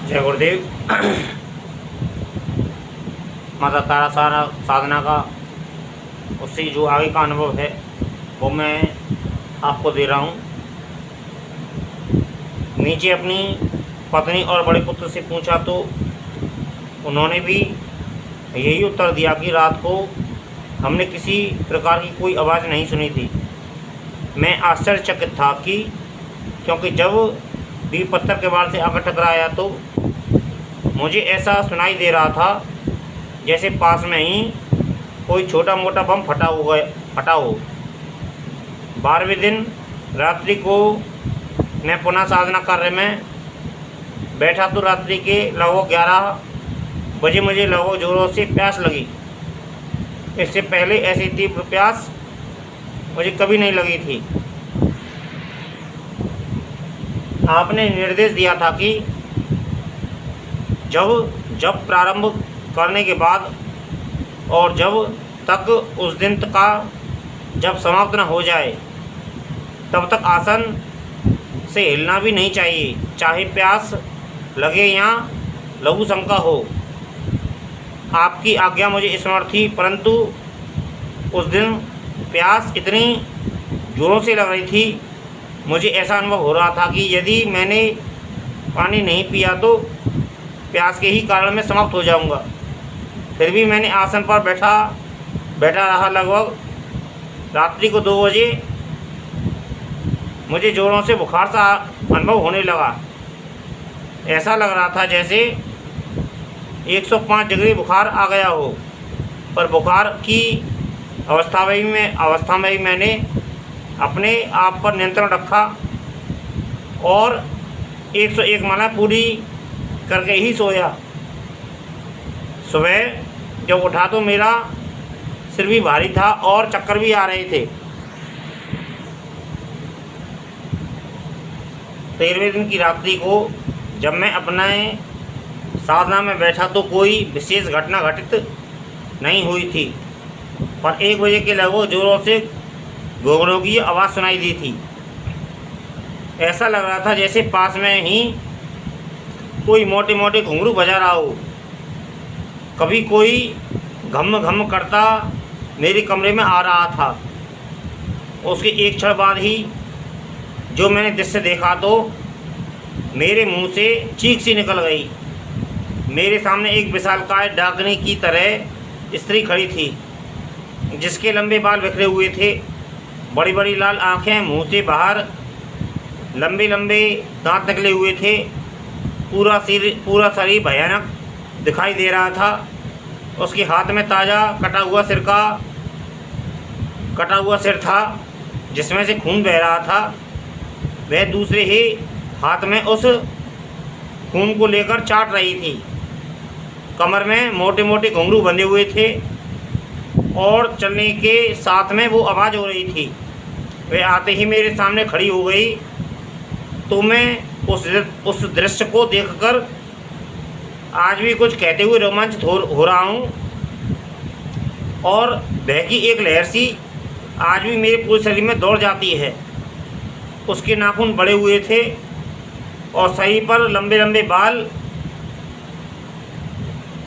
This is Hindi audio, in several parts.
जय गुरुदेव। माता तारा साधना का उससे जो आगे का अनुभव है वो मैं आपको दे रहा हूँ। नीचे अपनी पत्नी और बड़े पुत्र से पूछा तो उन्होंने भी यही उत्तर दिया कि रात को हमने किसी प्रकार की कोई आवाज़ नहीं सुनी थी। मैं आश्चर्यचकित था कि क्योंकि जब भी पत्थर के बाल से आकर टकराया तो मुझे ऐसा सुनाई दे रहा था जैसे पास में ही कोई छोटा मोटा बम फटा हो। 12वें दिन रात्रि को मैं पुनः साधना कार्य में बैठा तो रात्रि के लगभग 11 बजे मुझे लगभग जोरों से प्यास लगी। इससे पहले ऐसी तीव्र प्यास मुझे कभी नहीं लगी थी। आपने निर्देश दिया था कि जब प्रारंभ करने के बाद और जब तक उस दिन का जब समाप्त न हो जाए तब तक आसन से हिलना भी नहीं चाहिए, चाहे प्यास लगे या लघु शंका हो। आपकी आज्ञा मुझे स्मरण थी, परंतु उस दिन प्यास इतनी जोरों से लग रही थी, मुझे ऐसा अनुभव हो रहा था कि यदि मैंने पानी नहीं पिया तो प्यास के ही कारण मैं समाप्त हो जाऊंगा। फिर भी मैंने आसन पर बैठा रहा। लगभग रात्रि को 2 बजे मुझे जोरों से बुखार सा अनुभव होने लगा। ऐसा लग रहा था जैसे 105 डिग्री बुखार आ गया हो। पर बुखार की अवस्था में भी मैंने अपने आप पर नियंत्रण रखा और 101 माला पूरी करके ही सोया। सुबह जब उठा तो मेरा सिर भी भारी था और चक्कर भी आ रहे थे। 13वें दिन की रात्रि को जब मैं अपने साधना में बैठा तो कोई विशेष घटना घटित नहीं हुई थी, पर 1 बजे के लगभग जोरों से घुंघरू की आवाज़ सुनाई दी थी। ऐसा लग रहा था जैसे पास में ही कोई मोटे मोटे घुंघरू बजा रहा हो। कभी कोई घम घम करता मेरे कमरे में आ रहा था। उसके एक क्षण बाद ही जो मैंने दृश्य देखा तो मेरे मुंह से चीख सी निकल गई। मेरे सामने एक विशालकाय डाकनी की तरह स्त्री खड़ी थी, जिसके लंबे बाल बिखरे हुए थे, बड़ी बड़ी लाल आँखें, मुंह से बाहर लंबे लंबे दांत निकले हुए थे। पूरा शरीर भयानक दिखाई दे रहा था। उसके हाथ में ताज़ा कटा हुआ सिर था जिसमें से खून बह रहा था। वह दूसरे ही हाथ में उस खून को लेकर चाट रही थी। कमर में मोटे मोटे घुंघरू बंधे हुए थे और चलने के साथ में वो आवाज़ हो रही थी। वह आते ही मेरे सामने खड़ी हो गई तो मैं उस दृश्य को देखकर आज भी कुछ कहते हुए रोमांचित हो रहा हूँ और भय की एक लहर सी आज भी मेरे पूरे शरीर में दौड़ जाती है। उसके नाखून बड़े हुए थे और शरीर पर लंबे लंबे बाल।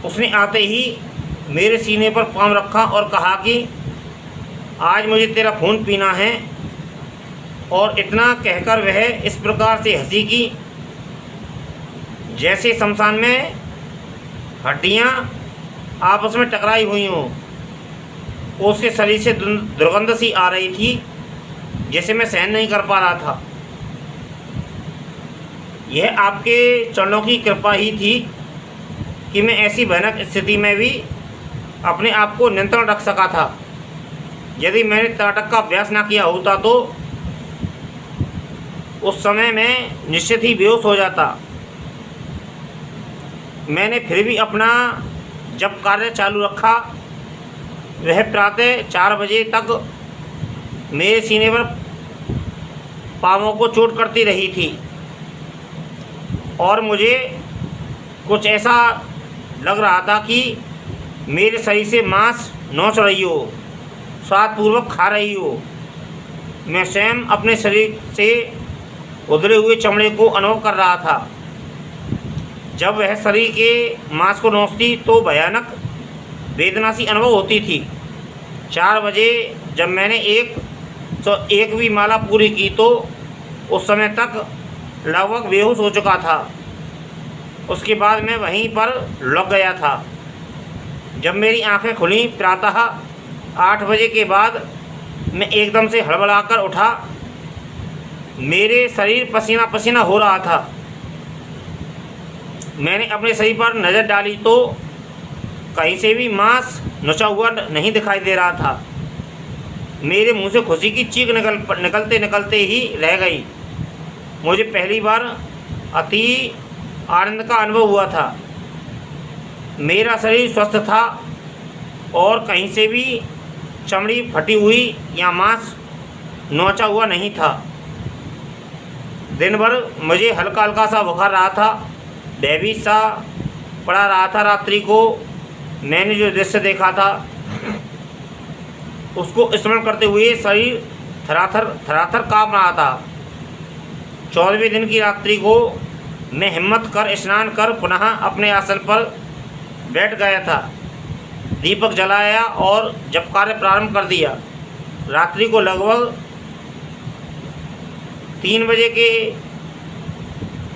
उसने आते ही मेरे सीने पर पाँव रखा और कहा कि आज मुझे तेरा खून पीना है। और इतना कहकर वह इस प्रकार से हंसी कि जैसे शमशान में हड्डियां आपस में टकराई हुई हों। उसके शरीर से दुर्गंध सी आ रही थी जिसे मैं सहन नहीं कर पा रहा था। यह आपके चरणों की कृपा ही थी कि मैं ऐसी भयानक स्थिति में भी अपने आप को नियंत्रण रख सका था। यदि मैंने त्राटक का अभ्यास न किया होता तो उस समय मैं निश्चित ही बेहोश हो जाता। मैंने फिर भी अपना जब कार्य चालू रखा। वह प्रातः 4 बजे तक मेरे सीने पर पाँवों को चोट करती रही थी और मुझे कुछ ऐसा लग रहा था कि मेरे शरीर से मांस नोच रही हो, स्वादपूर्वक खा रही हो। मैं स्वयं अपने शरीर से उधरे हुए चमड़े को अनुभव कर रहा था। जब वह शरीर के मांस को नोचती तो भयानक वेदना सी अनुभव होती थी। 4 बजे जब मैंने 101वीं माला पूरी की तो उस समय तक लगभग बेहोश हो चुका था। उसके बाद मैं वहीं पर लग गया था। जब मेरी आंखें खुलीं प्रातः 8 बजे के बाद मैं एकदम से हड़बड़ाकर उठा। मेरे शरीर पसीना पसीना हो रहा था। मैंने अपने शरीर पर नज़र डाली तो कहीं से भी मांस नुचा हुआ नहीं दिखाई दे रहा था। मेरे मुंह से खुशी की चीख निकलते निकलते ही रह गई। मुझे पहली बार अति आनंद का अनुभव हुआ था। मेरा शरीर स्वस्थ था और कहीं से भी चमड़ी फटी हुई या मांस नोचा हुआ नहीं था। दिन भर मुझे हल्का हल्का सा बुखार रहा था। भयभीत सा पड़ा रहा था। रात्रि को मैंने जो दृश्य देखा था उसको स्मरण करते हुए शरीर थराथर काँप रहा था। 14वें दिन की रात्रि को मैं हिम्मत कर स्नान कर पुनः अपने आसन पर बैठ गया था। दीपक जलाया और जप कार्य प्रारंभ कर दिया। रात्रि को लगभग 3 बजे के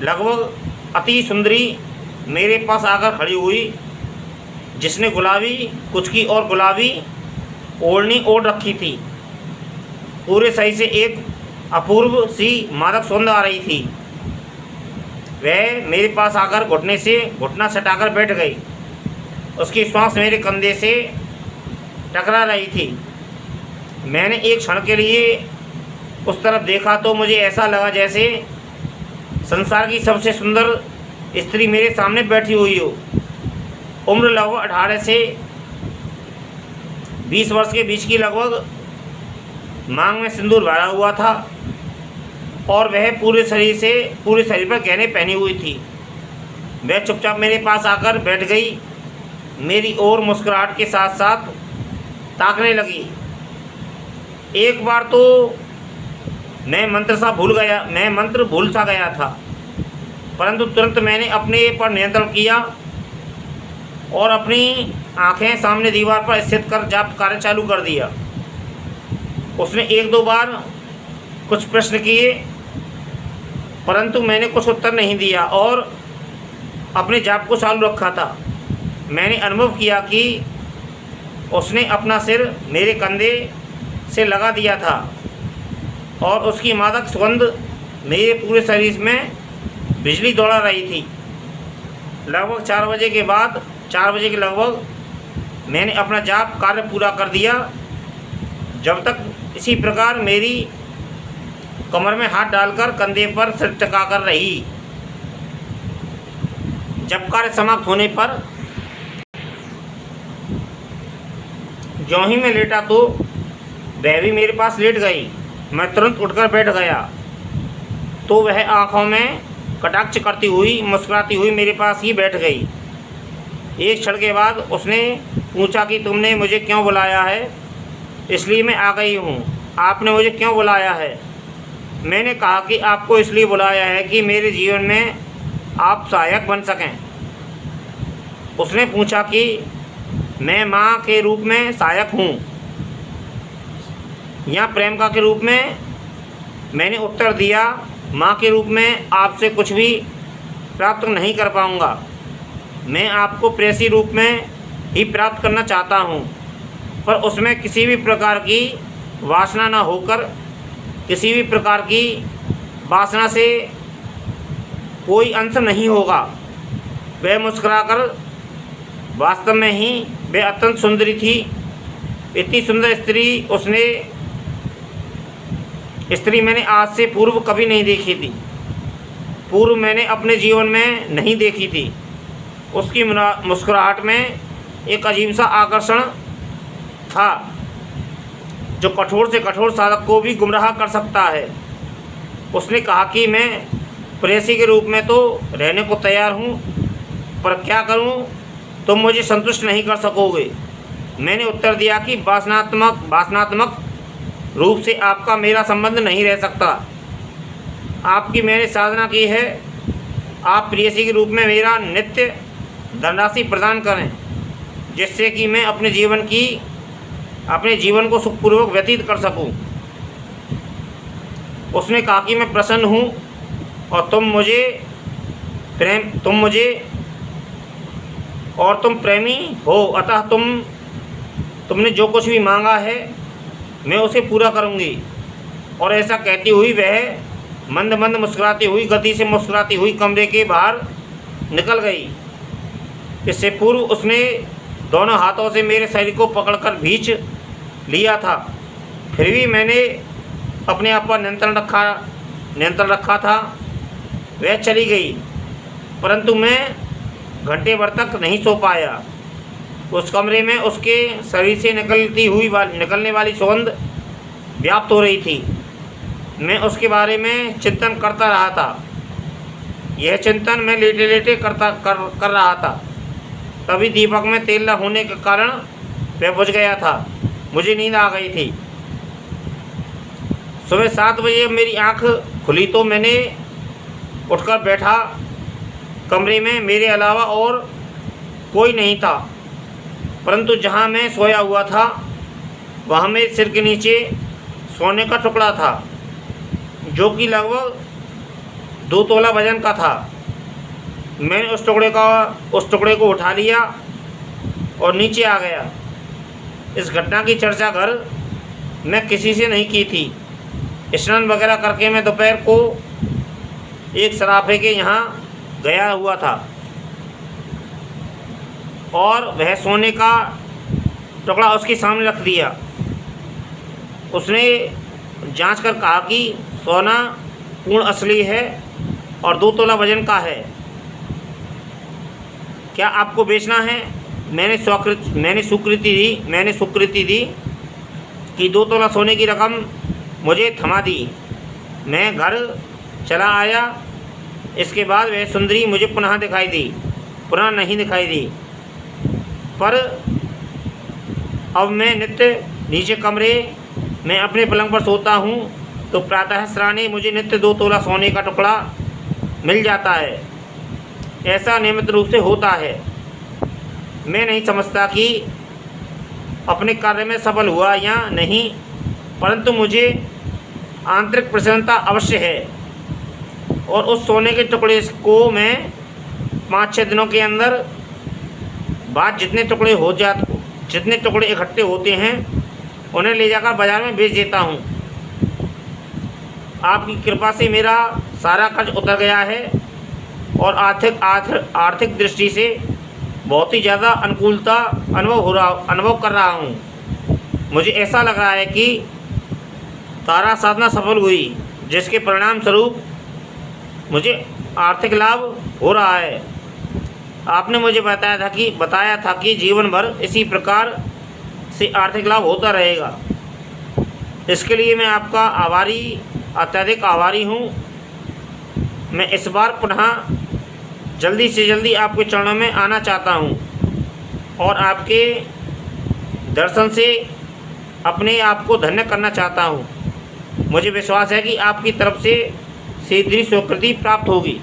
लगभग अति सुंदरी मेरे पास आकर खड़ी हुई, जिसने गुलाबी कुचकी और गुलाबी ओढ़नी ओढ़ रखी थी। पूरे शरीर से एक अपूर्व सी मादक सुगंध आ रही थी। वह मेरे पास आकर घुटने से घुटना सटाकर बैठ गई। उसकी श्वास मेरे कंधे से टकरा रही थी। मैंने एक क्षण के लिए उस तरफ देखा तो मुझे ऐसा लगा जैसे संसार की सबसे सुंदर स्त्री मेरे सामने बैठी हुई हो। उम्र लगभग 18 से 20 वर्ष के बीच की, लगभग मांग में सिंदूर भरा हुआ था और वह पूरे शरीर पर गहने पहनी हुई थी। वह चुपचाप मेरे पास आकर बैठ गई। मेरी ओर मुस्कुराहट के साथ साथ ताकने लगी। एक बार तो मैं मंत्र भूल सा गया था, परंतु तुरंत मैंने अपने पर नियंत्रण किया और अपनी आंखें सामने दीवार पर स्थित कर जाप कार्य चालू कर दिया। उसने 1-2 बार कुछ प्रश्न किए, परंतु मैंने कुछ उत्तर नहीं दिया और अपने जाप को चालू रखा था। मैंने अनुभव किया कि उसने अपना सिर मेरे कंधे से लगा दिया था और उसकी मादक सुगंध मेरे पूरे शरीर में बिजली दौड़ा रही थी। लगभग 4 बजे के लगभग मैंने अपना जाप कार्य पूरा कर दिया। जब तक इसी प्रकार मेरी कमर में हाथ डालकर कंधे पर सिर टिकाकर रही। जब कार्य समाप्त होने पर ज्यों ही मैं लेटा तो वह भी मेरे पास लेट गई। मैं तुरंत उठकर बैठ गया तो वह आंखों में कटाक्ष करती हुई मुस्कुराती हुई मेरे पास ही बैठ गई। एक क्षण के बाद उसने पूछा कि तुमने मुझे क्यों बुलाया है? इसलिए मैं आ गई हूँ। आपने मुझे क्यों बुलाया है? मैंने कहा कि आपको इसलिए बुलाया है कि मेरे जीवन में आप सहायक बन सकें। उसने पूछा कि मैं माँ के रूप में सहायक हूँ या प्रेमिका के रूप में? मैंने उत्तर दिया, माँ के रूप में आपसे कुछ भी प्राप्त नहीं कर पाऊँगा। मैं आपको प्रेयसी रूप में ही प्राप्त करना चाहता हूँ, पर उसमें किसी भी प्रकार की वासना न होकर, किसी भी प्रकार की वासना से कोई अंश नहीं होगा। वह मुस्कुराकर, वास्तव में ही वह अत्यंत सुंदरी थी। इतनी सुंदर स्त्री मैंने आज से पूर्व कभी नहीं देखी थी। पूर्व मैंने अपने जीवन में नहीं देखी थी। उसकी मुस्कुराहट में एक अजीब सा आकर्षण था जो कठोर से कठोर साधक को भी गुमराह कर सकता है। उसने कहा कि मैं प्रेयसी के रूप में तो रहने को तैयार हूँ, पर क्या करूँ, तुम मुझे संतुष्ट नहीं कर सकोगे। मैंने उत्तर दिया कि वासनात्मक रूप से आपका मेरा संबंध नहीं रह सकता। आपकी मैंने साधना की है, आप प्रेयसी के रूप में मेरा नित्य धनराशि प्रदान करें, जिससे कि मैं अपने जीवन को सुखपूर्वक व्यतीत कर सकूं। उसने कहा कि मैं प्रसन्न हूँ और तुम प्रेमी हो, अतः तुमने जो कुछ भी मांगा है मैं उसे पूरा करूँगी। और ऐसा कहती हुई वह मंद मंद मुस्कुराती हुई, गति से मुस्कुराती हुई कमरे के बाहर निकल गई। इससे पूर्व उसने दोनों हाथों से मेरे शरीर को पकड़कर खींच लिया था, फिर भी मैंने अपने आप पर नियंत्रण रखा था। वह चली गई, परंतु मैं घंटे भर तक नहीं सो पाया। उस कमरे में उसके शरीर से निकलने वाली सुगंध व्याप्त हो रही थी। मैं उसके बारे में चिंतन करता रहा था। यह चिंतन मैं लेटे लेटे कर रहा था। तभी दीपक में तेल न होने के कारण वह बुझ गया था। मुझे नींद आ गई थी। सुबह 7 बजे मेरी आँख खुली तो मैंने उठकर बैठा। कमरे में मेरे अलावा और कोई नहीं था, परंतु जहाँ मैं सोया हुआ था वहाँ मेरे सिर के नीचे सोने का टुकड़ा था, जो कि लगभग 2 तोला वजन का था। मैंने उस टुकड़े को उठा लिया और नीचे आ गया। इस घटना की चर्चा घर में किसी से नहीं की थी। स्नान वगैरह करके मैं दोपहर को एक सराफे के यहाँ गया हुआ था और वह सोने का टुकड़ा उसके सामने रख दिया। उसने जांच कर कहा कि सोना पूर्ण असली है और 2 तोला वजन का है। क्या आपको बेचना है? मैंने स्वीकृति दी कि 2 तोला सोने की रकम मुझे थमा दी। मैं घर चला आया। इसके बाद वह सुंदरी मुझे पुनः नहीं दिखाई दी। पर अब मैं नित्य नीचे कमरे में अपने पलंग पर सोता हूँ तो प्रातः श्राने मुझे नित्य 2 तोला सोने का टुकड़ा मिल जाता है। ऐसा नियमित रूप से होता है। मैं नहीं समझता कि अपने कार्य में सफल हुआ या नहीं, परंतु मुझे आंतरिक प्रसन्नता अवश्य है। और उस सोने के टुकड़े को मैं 5-6 दिनों के अंदर बाद जितने टुकड़े इकट्ठे होते हैं उन्हें ले जाकर बाज़ार में बेच देता हूँ। आपकी कृपा से मेरा सारा कर्ज उतर गया है और आर्थिक दृष्टि से बहुत ही ज़्यादा अनुकूलता अनुभव कर रहा हूँ। मुझे ऐसा लग रहा है कि तारा साधना सफल हुई, जिसके परिणाम स्वरूप मुझे आर्थिक लाभ हो रहा है। आपने मुझे बताया था कि जीवन भर इसी प्रकार से आर्थिक लाभ होता रहेगा। इसके लिए मैं आपका अत्यधिक आभारी हूँ। मैं इस बार पुनः जल्दी से जल्दी आपके चरणों में आना चाहता हूँ और आपके दर्शन से अपने आप को धन्य करना चाहता हूँ। मुझे विश्वास है कि आपकी तरफ से सीधी स्वीकृति प्राप्त होगी।